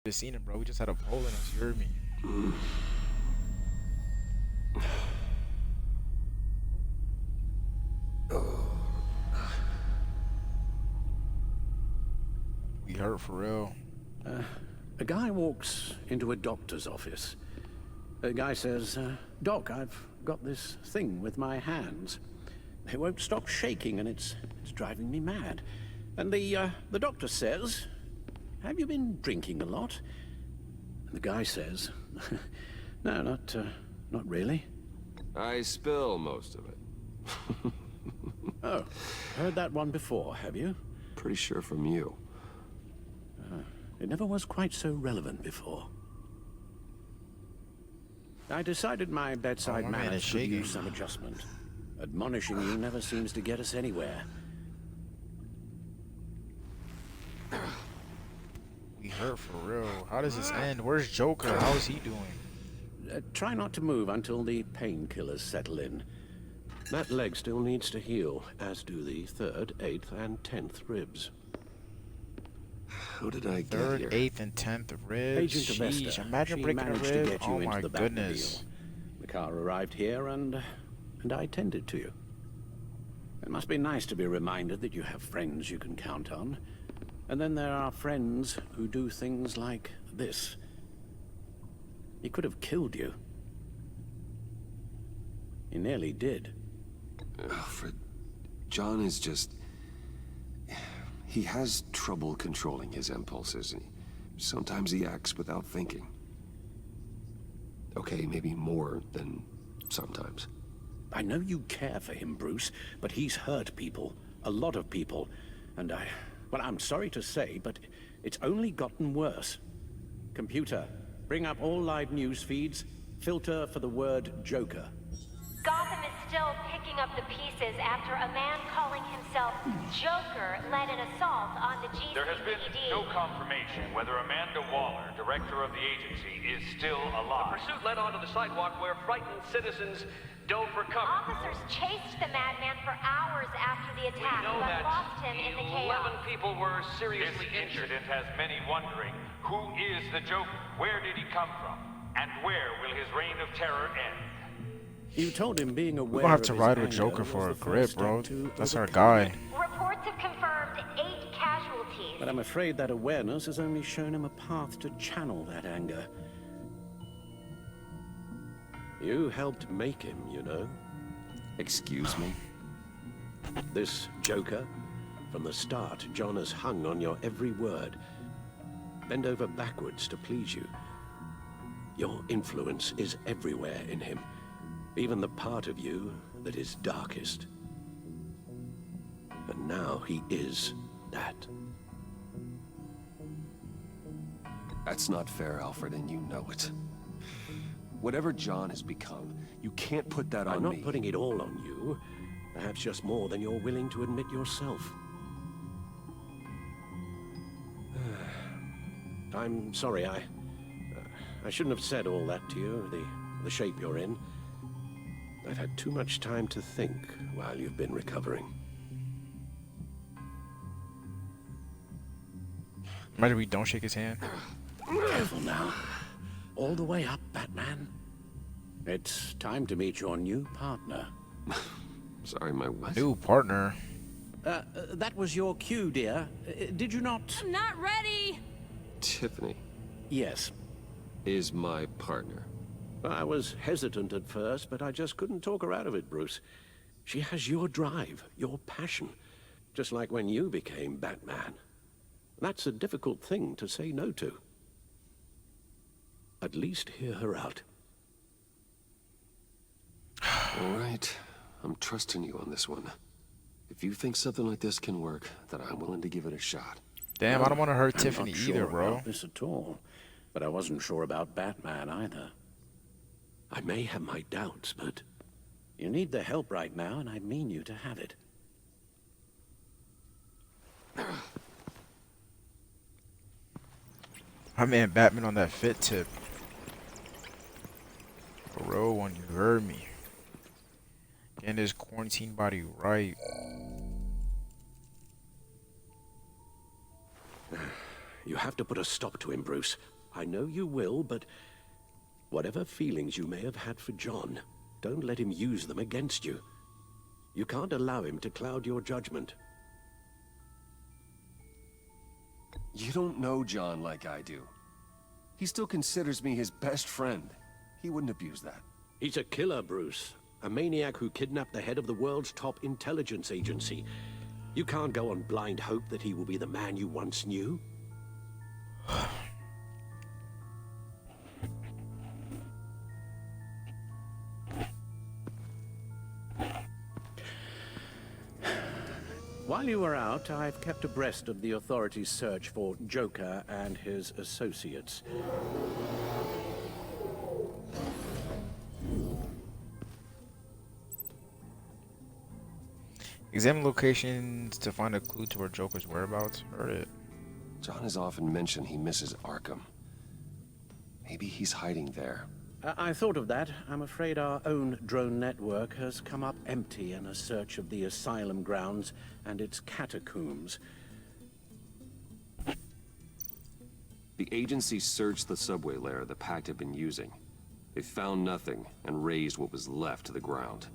Just seen it, bro. We just had a poll in us. You heard me. We hurt for real. A guy walks into a doctor's office. The guy says, Doc, I've got this thing with my hands. They won't stop shaking and it's driving me mad. And the doctor says, have you been drinking a lot? And the guy says, no, not really. I spill most of it. Oh, heard that one before, have you? Pretty sure from you. It never was quite so relevant before. I decided my bedside my man manners is could shaking. use some adjustment. Admonishing you never seems to get us anywhere. We hurt for real. How does this end? Where's Joker? How is he doing? Try not to move until the painkillers settle in. That leg still needs to heal, as do the 3rd, 8th, and 10th ribs. How did I get Third, here? 8th, and 10th ribs. Agent Sheesh, Avesta, imagine she breaking a managed to rib. get you Oh into my the goodness. Batmobile. The car arrived here, and I tended to you. It must be nice to be reminded that you have friends you can count on. And then there are friends who do things like this. He could have killed you. He nearly did. Alfred, John is just... He has trouble controlling his impulses. Sometimes he acts without thinking. Okay, maybe more than sometimes. I know you care for him, Bruce, but he's hurt people. A lot of people. And well, I'm sorry to say, but it's only gotten worse. Computer, bring up all live news feeds. Filter for the word Joker. Gotham is still picking up the pieces after a man calling himself Joker led an assault on the GCPD. There has been no confirmation whether Amanda Waller, director of the agency, is still alive. The pursuit led onto the sidewalk where frightened citizens dove for cover. Officers chased the madman for hours after the We attack, know but that lost him in the 11 chaos. people were This seriously injured. incident has many wondering, who is the Joker? Where did he come from? And where will his reign of terror end? You told him being aware We're gonna have of to his ride with anger Joker was for a the grip, first bro. step to That's our overcoming guy. it. Reports have confirmed 8 casualties. But I'm afraid that awareness has only shown him a path to channel that anger. You helped make him, you know. Excuse me? This Joker, from the start, John has hung on your every word. Bend over backwards to please you. Your influence is everywhere in him, even the part of you that is darkest. And now he is that. That's not fair, Alfred, and you know it. Whatever John has become, you can't put that I'm on me. not putting it all on you. Perhaps just more than you're willing to admit yourself. I'm sorry, I shouldn't have said all that to you, the shape you're in. I've had too much time to think while you've been recovering. Imagine we don't shake his hand. Careful now. All the way up, Batman. It's time to meet your new partner. Sorry, my what? New partner. That was your cue, dear. Did you not? I'm not ready. Tiffany Yes. is my partner. I was hesitant at first, but I just couldn't talk her out of it, Bruce. She has your drive, your passion, just like when you became Batman. That's a difficult thing to say no to. At least hear her out. All right, I'm trusting you on this one. If you think something like this can work, then I'm willing to give it a shot. Damn, I don't want to hurt I'm Tiffany not either, sure bro. about this at all, but I wasn't sure about Batman either. I may have my doubts, but you need the help right now, and I mean you to have it. My man Batman on that fit tip. Bro, when you heard me. Getting this quarantine body right. You have to put a stop to him, Bruce. I know you will, but whatever feelings you may have had for John, don't let him use them against you. You can't allow him to cloud your judgment. You don't know John like I do. He still considers me his best friend. He wouldn't abuse that. He's a killer, Bruce. A maniac who kidnapped the head of the world's top intelligence agency. You can't go on blind hope that he will be the man you once knew. While you were out, I've kept abreast of the authorities' search for Joker and his associates. Examine locations to find a clue to where Joker's whereabouts. Heard it. John has often mentioned he misses Arkham. Maybe he's hiding there. I thought of that. I'm afraid our own drone network has come up empty in a search of the asylum grounds and its catacombs. The agency searched the subway layer the Pact had been using. They found nothing and razed what was left to the ground.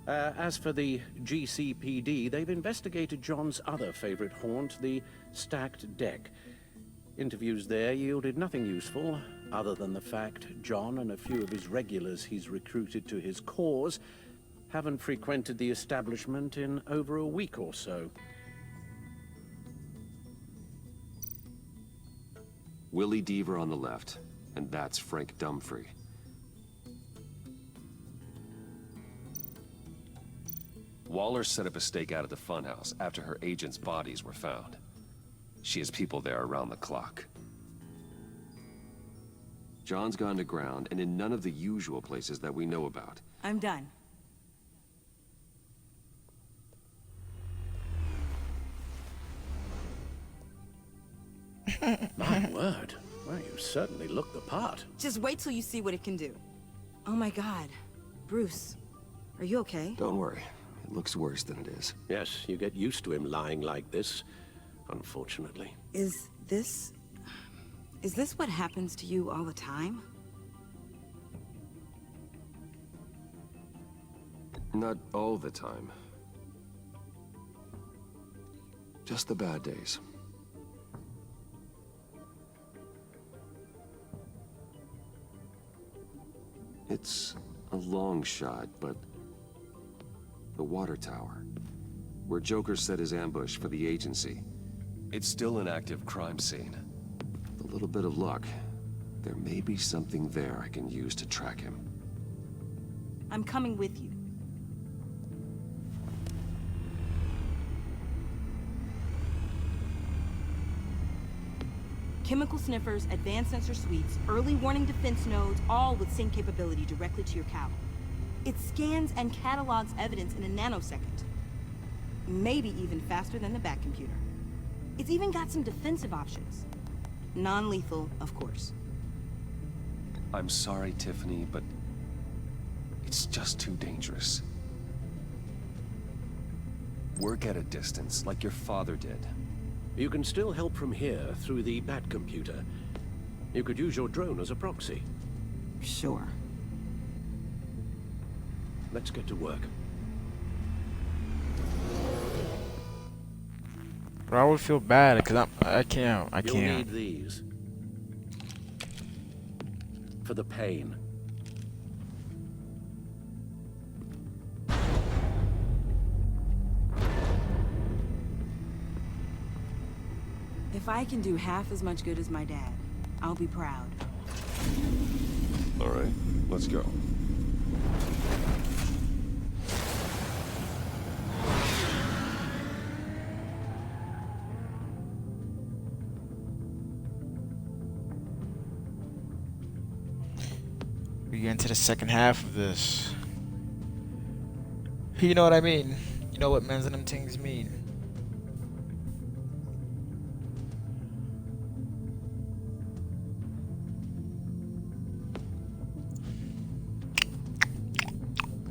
As for the GCPD, they've investigated John's other favorite haunt, the stacked deck. Interviews there yielded nothing useful, other than the fact John and a few of his regulars he's recruited to his cause haven't frequented the establishment in over a week or so. Willie Deaver on the left, and that's Frank Dumfrey. Waller set up a stakeout at the funhouse after her agents' bodies were found. She has people there around the clock. John's gone to ground and in none of the usual places that we know about. I'm done. My word. Well, you certainly look the part. Just wait till you see what it can do. Oh my God. Bruce, are you okay? Don't worry. It looks worse than it is. Yes, you get used to him lying like this, unfortunately. Is this what happens to you all the time? Not all the time. Just the bad days. It's a long shot, but the water tower, where Joker set his ambush for the agency, it's still an active crime scene. With a little bit of luck, there may be something there I can use to track him. I'm coming with you. Chemical sniffers, advanced sensor suites, early warning defense nodes, all with sync capability directly to your cowl. It scans and catalogs evidence in a nanosecond. Maybe even faster than the Bat computer. It's even got some defensive options. Non-lethal, of course. I'm sorry, Tiffany, but it's just too dangerous. Work at a distance, like your father did. You can still help from here through the Bat computer. You could use your drone as a proxy. Sure. Let's get to work. Bro, I would feel bad because I can't. You'll need these. For the pain. If I can do half as much good as my dad, I'll be proud. All right, let's go. We get into the second half of this. You know what I mean? You know what men's and them things mean.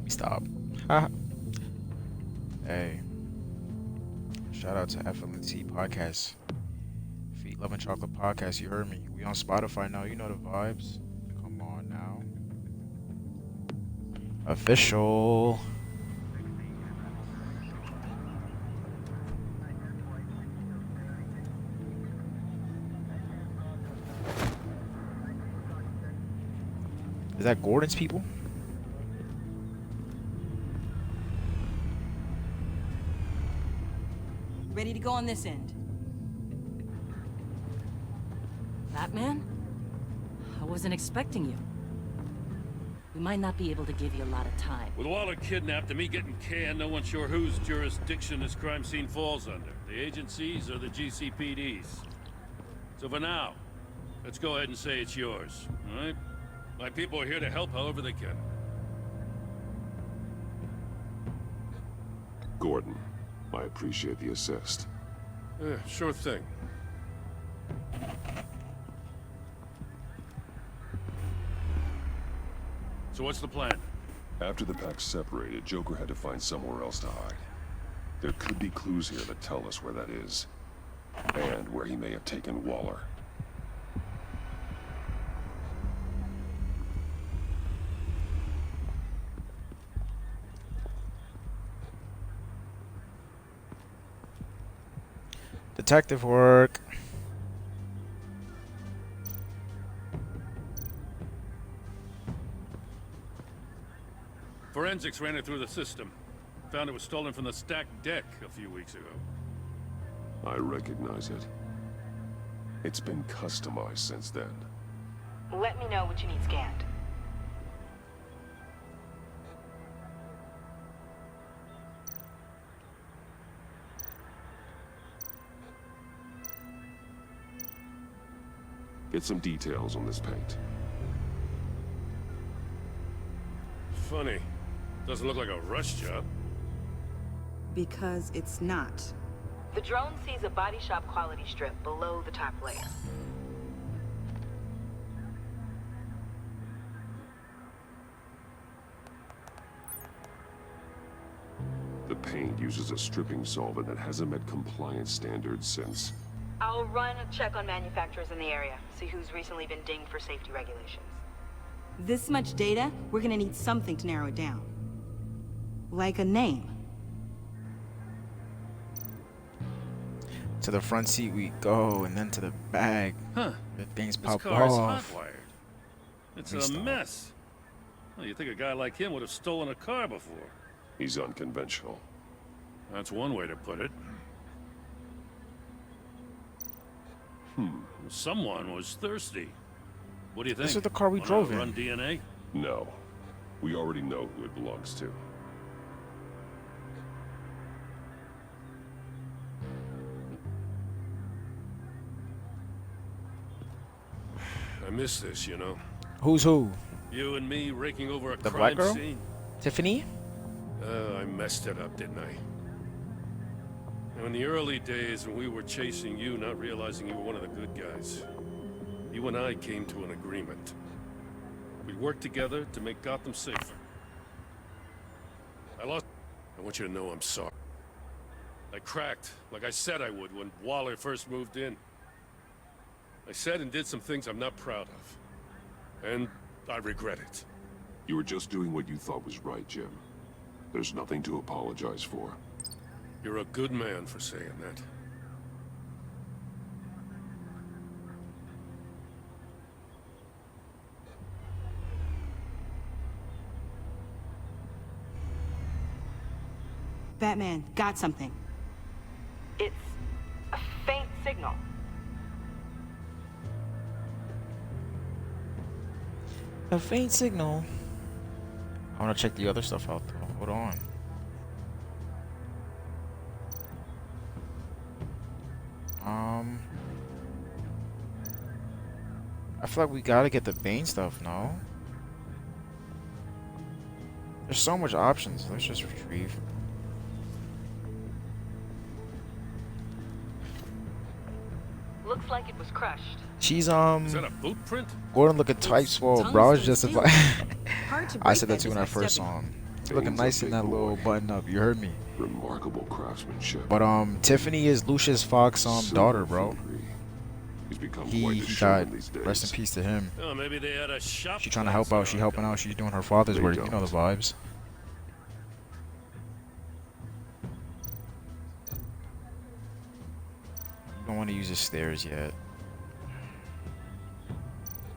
Stop. Hey. Shout out to FLNT Podcast. Feet Love and Chocolate Podcast. You heard me. We on Spotify now. You know the vibes. Come on now. Official. Is that Gordon's people? Ready to go on this end. Batman? I wasn't expecting you. We might not be able to give you a lot of time. With Waller kidnapped and me getting canned, no one's sure whose jurisdiction this crime scene falls under. The agencies or the GCPD's. So for now, let's go ahead and say it's yours, all right? My people are here to help however they can. Gordon, I appreciate the assist. Yeah, sure thing. So what's the plan? After the pack separated, Joker had to find somewhere else to hide. There could be clues here that tell us where that is. And where he may have taken Waller. Detective work. Forensics ran it through the system. Found it was stolen from the stacked deck a few weeks ago. I recognize it. It's been customized since then. Let me know what you need scanned. Get some details on this paint. Funny. Doesn't look like a rush job. Because it's not. The drone sees a body shop quality strip below the top layer. The paint uses a stripping solvent that hasn't met compliance standards since... I'll run a check on manufacturers in the area, see who's recently been dinged for safety regulations. This much data, we're gonna need something to narrow it down. Like a name. To the front seat we go, and then to the back. Huh. The things This pop car's off. hotwired. It's Let me a stop. mess. Well, you'd think a guy like him would have stolen a car before. He's unconventional. That's one way to put it. Someone was thirsty. What do you think? This is the car we Wanna drove in. Run DNA? No. We already know who it belongs to. I miss this, you know. Who's who? You and me raking over a The crime black girl? scene. Tiffany? I messed it up, didn't I? Now, in the early days when we were chasing you, not realizing you were one of the good guys, you and I came to an agreement. We worked together to make Gotham safer. I want you to know I'm sorry. I cracked, like I said I would when Waller first moved in. I said and did some things I'm not proud of. And I regret it. You were just doing what you thought was right, Jim. There's nothing to apologize for. You're a good man for saying that. Batman, got something. It's a faint signal. A faint signal. I want to check the other stuff out though. Hold on. I feel like we gotta get the Bane stuff, no? There's so much options. Let's just retrieve. Looks like it was crushed. She's Is that a boot print? Gordon looking tight swole, tongue bro. I was still just still. about Hard to I break said that too when I just by first stepping. saw him. Looking Bane's a nice in big that little boy. button up. You heard me. Remarkable craftsmanship. But Tiffany is Lucius Fox's daughter, bro. Filigree. He's become He quite the got showman these days. rest in peace to him. Oh, maybe they had a shop. She trying to help out. She helping out. She's doing her father's They work. You know the don't. vibes. Don't want to use the stairs yet.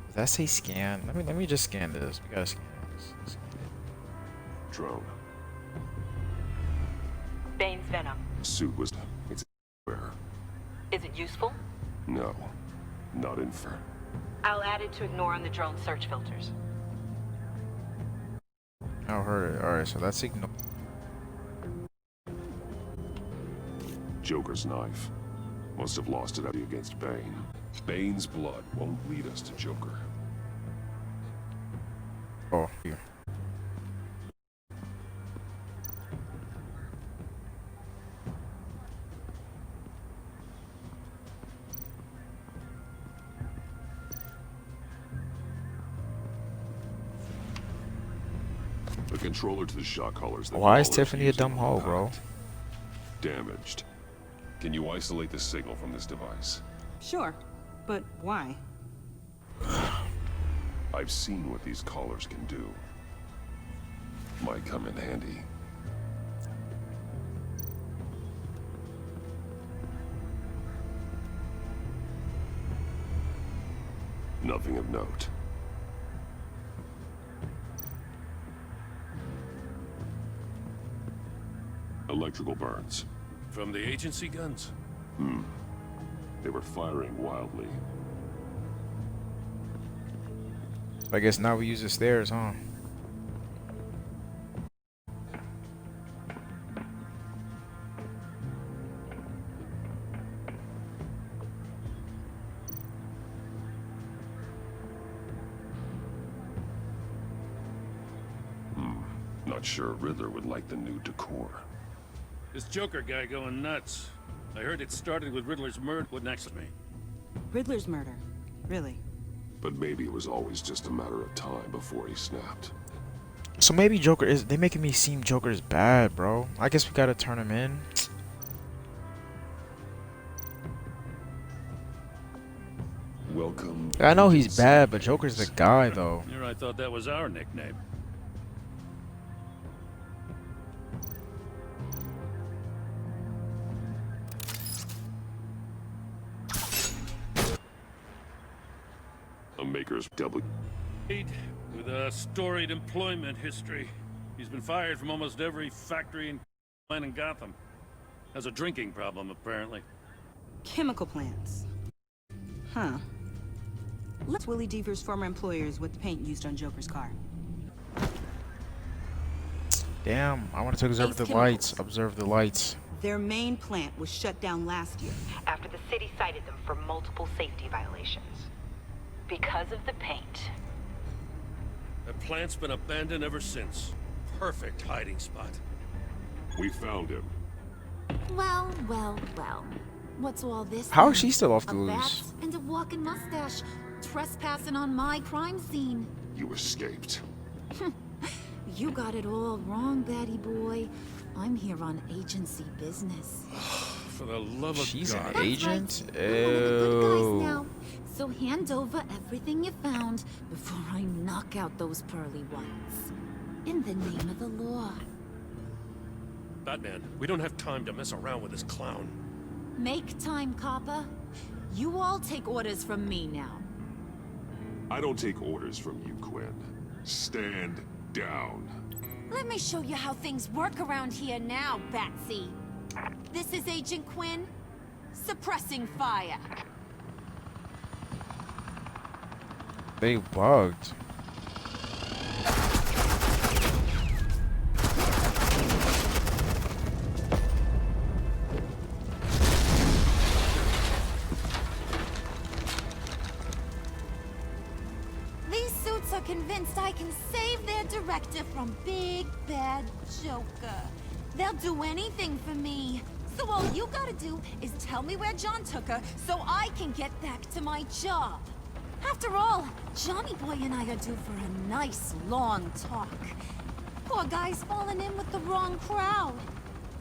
Does that say scan? Let me just scan this. We gotta scan this. Drone. Bane's venom. Suit was. It's where? Is it useful? No. Not infer. I'll add it to ignore on the drone search filters. I heard it. Alright, so that's ignore. Joker's knife. Must have lost it against Bane. Bane's blood won't lead us to Joker. Oh, here. The controller to the shock collars. Why is Tiffany a dumb hoe, bro? Damaged. Can you isolate the signal from this device? Sure, but why? I've seen what these collars can do. Might come in handy. Nothing of note. Electrical burns. From the agency guns? They were firing wildly. I guess now we use the stairs, huh? Not sure Riddler would like the new decor. This Joker guy going nuts. I heard it started with Riddler's murder. What next with me? Riddler's murder. Really? But maybe it was always just a matter of time before he snapped. So maybe Joker is. They making me seem Joker is bad, bro. I guess we gotta turn him in. Welcome. I know he's bad, but Joker's the guy, though. Here I thought that was our nickname. A maker's double. With a storied employment history. He's been fired from almost every factory in Gotham. Has a drinking problem, apparently. Chemical plants. Huh. Let's Willie Deaver's former employers with the paint used on Joker's car. Damn, I want to observe the lights. Observe the lights. Their main plant was shut down last year. After the city cited them for multiple safety violations. Because of the paint. That plant's been abandoned ever since. Perfect hiding spot. We found him. Well, well, well. What's all this? How then? is she still off the A loose? bat and a walking mustache, trespassing on my crime scene. You escaped. You got it all wrong, Batty boy. I'm here on agency business. For the love of She's God. an agent? Right. I'm one of the good guys Ew. now. So hand over everything you found before I knock out those pearly whites. In the name of the law. Batman, we don't have time to mess around with this clown. Make time, copper. You all take orders from me now. I don't take orders from you, Quinn. Stand down. Let me show you how things work around here now, Batsy. This is Agent Quinn. Suppressing fire. They bugged. These suits are convinced I can save their director from Big Bad Joker. They'll do anything for me. So all you gotta do is tell me where John took her so I can get back to my job. After all, Johnny Boy and I are due for a nice long talk. Poor guy's falling in with the wrong crowd.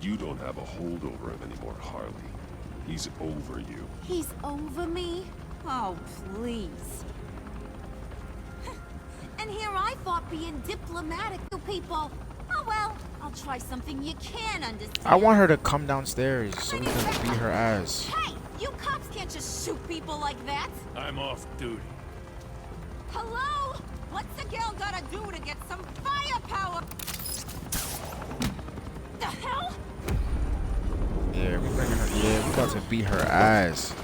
You don't have a hold over him anymore, Harley. He's over you. He's over me? Oh, please. And here I thought being diplomatic to people. Oh well, I'll try something you can understand. I want her to come downstairs so we can beat her ass. Hey, you cops can't just shoot people like that. I'm off duty. Hello? What's a girl gotta do to get some firepower? The hell? Yeah, we bringing her. Yeah, we about to beat her ass.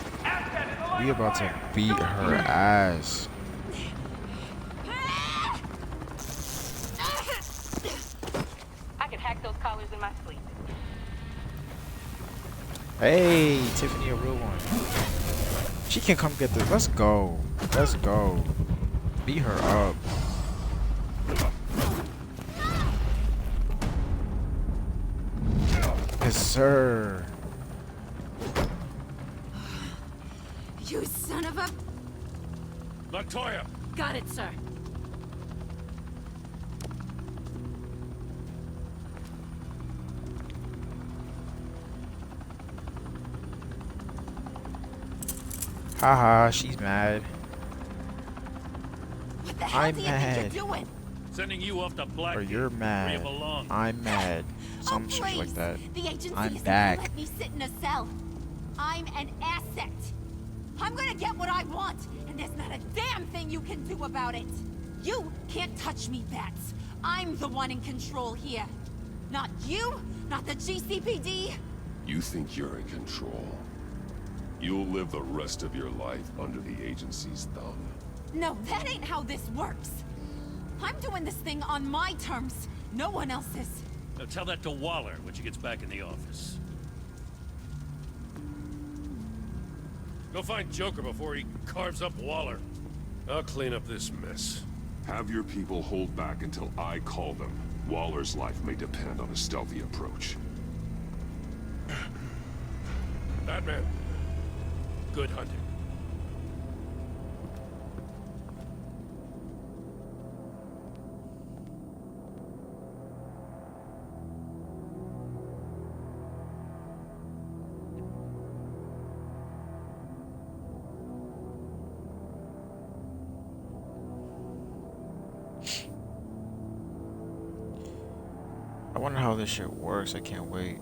We about to beat her ass. I can hack those collars in my sleep. Hey, Tiffany, a real one. She can come get this. Let's go. Let's go. Beat her up. Yes, sir. You son of a... Montoya! Got it, sir. Haha, she's mad. What the hell I'm do you think mad. you're doing? Sending you off to Black. Or you're mad. I'm mad. Some shit please. like that. The agency I'm isn't back. gonna let me sit in a cell. I'm an asset. I'm gonna get what I want, and there's not a damn thing you can do about it. You can't touch me, Bats. I'm the one in control here. Not you, not the GCPD. You think you're in control? You'll live the rest of your life under the agency's thumb. No, that ain't how this works. I'm doing this thing on my terms, no one else's. Now tell that to Waller when she gets back in the office. Go find Joker before he carves up Waller. I'll clean up this mess. Have your people hold back until I call them. Waller's life may depend on a stealthy approach. Batman. Good hunting. I wonder how this shit works. I can't wait.